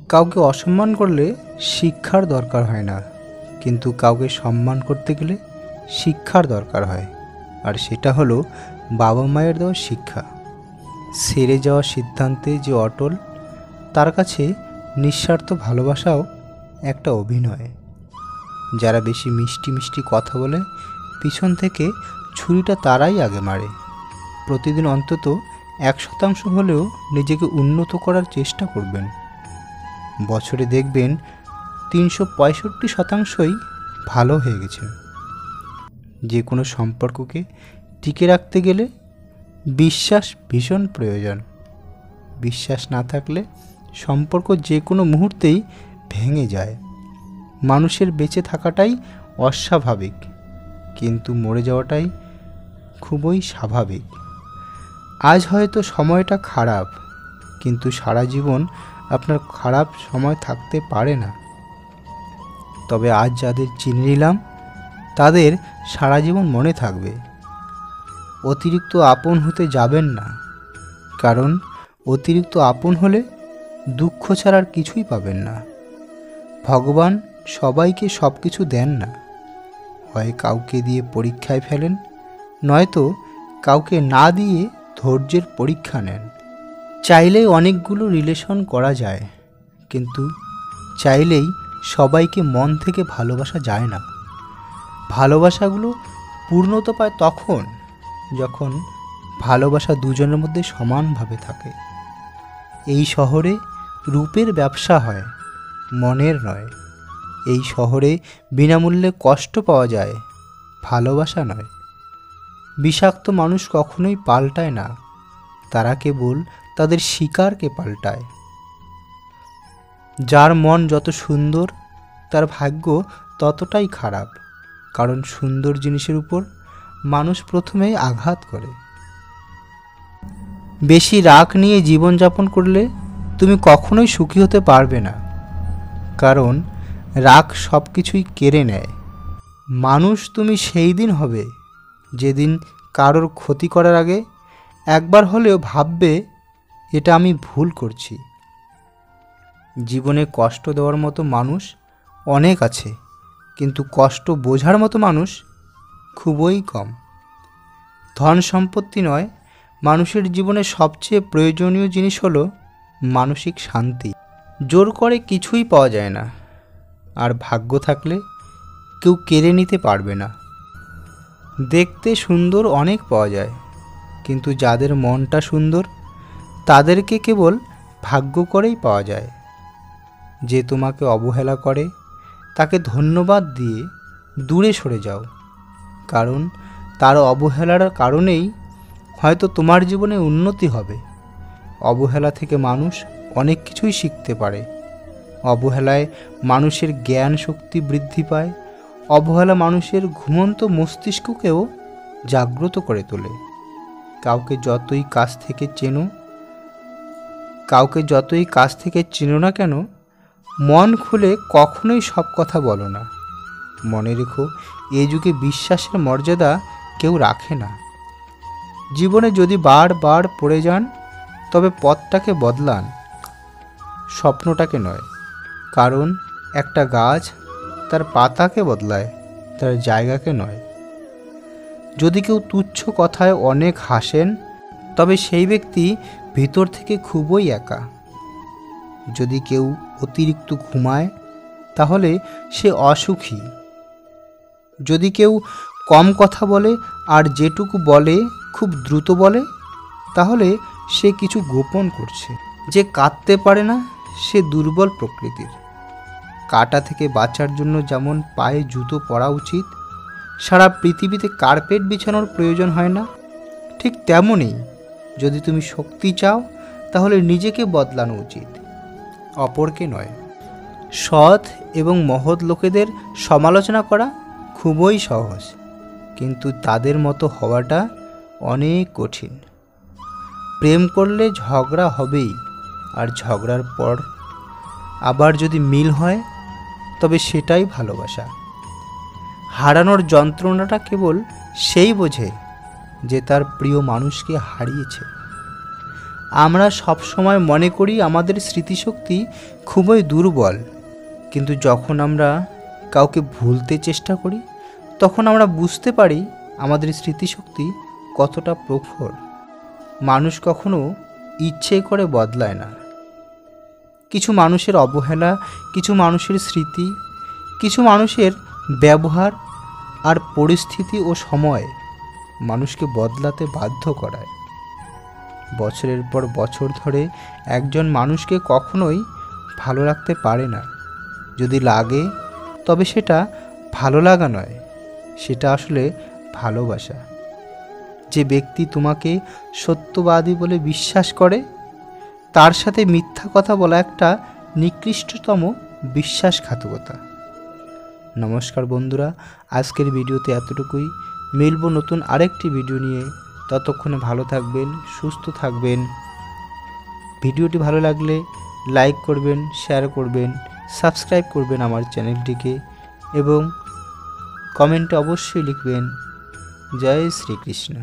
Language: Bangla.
কাউকে অসম্মান করলে শিক্ষার দরকার হয় না, কিন্তু কাউকে সম্মান করতে গেলে শিক্ষার দরকার হয়। আর সেটা হলো বাবা মায়ের দেওয়া শিক্ষা। সেরে যাওয়া সিদ্ধান্তে যে অটল, তার কাছে নিঃস্বার্থ ভালোবাসাও একটা অভিনয়। যারা বেশি মিষ্টি মিষ্টি কথা বলে, পিছন থেকে ছুরিটা তারাই আগে মারে। প্রতিদিন অন্তত 1% হলেও নিজেকে উন্নত করার চেষ্টা করবেন। বছরে দেখবেন 365% ভালো হয়ে গেছে। যে কোনো সম্পর্ককে টিকে রাখতে গেলে বিশ্বাস ভীষণ প্রয়োজন। বিশ্বাস না থাকলে সম্পর্ক যে কোনো মুহূর্তেই ভেঙে যায়। মানুষের বেঁচে থাকাটাই অস্বাভাবিক, কিন্তু মরে যাওয়াটাই খুবই স্বাভাবিক। আজ হয়তো সময়টা খারাপ, কিন্তু সারা জীবন আপনার খারাপ সময় থাকতে পারে না। তবে আজ যাদের চিনে নিলাম, তাদের সারা জীবন মনে থাকবে। অতিরিক্ত আপন হতে যাবেন না, কারণ অতিরিক্ত আপন হলে দুঃখ ছাড়া আর কিছুই পাবেন না। ভগবান সবাইকে সব কিছু দেন না। হয় কাউকে দিয়ে পরীক্ষায় ফেলেন, নয়তো কাউকে না দিয়ে ধৈর্যের পরীক্ষা নেন। চাইলেই অনেকগুলো রিলেশন করা যায়, কিন্তু চাইলেই সবাইকে মন থেকে ভালোবাসা যায় না। ভালোবাসাগুলো পূর্ণতা পায় তখন যখন ভালোবাসা দুজনের মধ্যে সমানভাবে থাকে। এই শহরে রূপের ব্যবসা হয়, মনের নয়। এই শহরে বিনামূল্যে কষ্ট পাওয়া যায়, ভালোবাসা নয়। বিষাক্ত মানুষ কখনোই পাল্টায় না, তারা কেবল তাদের শিকারকে পাল্টায়। যার মন যত সুন্দর, তার ভাগ্য ততটাই খারাপ, কারণ সুন্দর জিনিসের উপর মানুষ প্রথমেই আঘাত করে। বেশি রাগ নিয়ে জীবনযাপন করলে তুমি কখনোই সুখী হতে পারবে না, কারণ রাগ সব কিছুই কেড়ে নেয়। মানুষ তুমি সেই দিন হবে যেদিন কারোর ক্ষতি করার আগে একবার হলেও ভাববে, এটা আমি ভুল করছি। জীবনে কষ্ট দেওয়ার মতো মানুষ অনেক আছে, কিন্তু কষ্ট বোঝার মতো মানুষ খুবই কম। ধন সম্পত্তি নয়, মানুষের জীবনে সবচেয়ে প্রয়োজনীয় জিনিস হলো মানসিক শান্তি। জোর করে কিছুই পাওয়া যায় না, আর ভাগ্য থাকলে কেউ কেড়ে নিতে পারবে না। দেখতে সুন্দর অনেক পাওয়া যায়, কিন্তু যাদের মনটা সুন্দর তাদেরকে কেবল ভাগ্য করেই পাওয়া যায়। যে তোমাকে অবহেলা করে তাকে ধন্যবাদ দিয়ে দূরে সরে যাও, কারণ তার অবহেলার কারণেই হয়তো তোমার জীবনে উন্নতি হবে। অবহেলা থেকে মানুষ অনেক কিছুই শিখতে পারে। অবহেলায় মানুষের জ্ঞান শক্তি বৃদ্ধি পায়। অবহেলা মানুষের ঘুমন্ত মস্তিষ্ককেও জাগ্রত করে তোলে। কাউকে যতই কাছ থেকে চেনো না কেন, মন খুলে কখনোই সব কথা বলো না। মনে রেখো, এই যুগে বিশ্বাসের মর্যাদা কেউ রাখে না। জীবনে যদি বারবার পড়ে যান, তবে পথটাকে বদলান, স্বপ্নটাকে নয়। কারণ একটা গাছ তার পাতাকে বদলায়, তার জায়গাকে নয়। যদি কেউ তুচ্ছ কথায় অনেক হাসেন, তবে সেই ব্যক্তি ভিতর থেকে খুবই একা। যদি কেউ অতিরিক্ত ঘুমায়, তাহলে সে অসুখী। যদি কেউ কম কথা বলে আর যেটুকু বলে খুব দ্রুত বলে, তাহলে সে কিছু গোপন করছে। যে কাঁদতে পারে না, সে দুর্বল প্রকৃতির। কাঁটা থেকে বাঁচার জন্য যেমন পায়ে জুতো পরা উচিত, সারা পৃথিবীতে কার্পেট বিছানোর প্রয়োজন হয় না, ঠিক তেমনই যদি তুমি শক্তি চাও, তাহলে নিজেকে বদলানো উচিত, অপরকে নয়। সৎ এবং মহৎ লোকেদের সমালোচনা করা খুবই সহজ, কিন্তু তাদের মতো হওয়াটা অনেক কঠিন। প্রেম করলে ঝগড়া হবেই, আর ঝগড়ার পর আবার যদি মিল হয়, তবে সেটাই ভালোবাসা। হারানোর যন্ত্রণাটা কেবল সেই বোঝে যে তার প্রিয় মানুষকে হারিয়েছে। আমরা সবসময় মনে করি আমাদের স্মৃতিশক্তি খুবই দুর্বল, কিন্তু যখন আমরা কাউকে ভুলতে চেষ্টা করি তখন আমরা বুঝতে পারি আমাদের স্মৃতিশক্তি কতটা প্রখর। মানুষ কখনো ইচ্ছে করে বদলায় না। কিছু মানুষের অবহেলা, কিছু মানুষের স্মৃতি, কিছু মানুষের ব্যবহার আর পরিস্থিতি ও সময় মানুষকে বদলাতে বাধ্য করায়। বছরের পর বছর ধরে একজন মানুষকে কখনোই ভালো রাখতে পারে না। যদি লাগে তবে সেটা ভালো লাগা নয়, সেটা আসলে ভালোবাসা। যে ব্যক্তি তোমাকে সত্যবাদী বলে বিশ্বাস করে তার সাথে মিথ্যা কথা বলা একটা নিকৃষ্টতম বিশ্বাসঘাতকতা। নমস্কার বন্ধুরা, আজকের ভিডিওতে এতটুকুই। মিলব নতুন আরেকটি ভিডিও নিয়ে। ততক্ষণে ভালো থাকবেন, সুস্থ থাকবেন। ভিডিওটি ভালো লাগলে লাইক করবেন, শেয়ার করবেন, সাবস্ক্রাইব করবেন আমার চ্যানেলটিকে এবং কমেন্টে অবশ্যই লিখবেন জয় শ্রীকৃষ্ণ।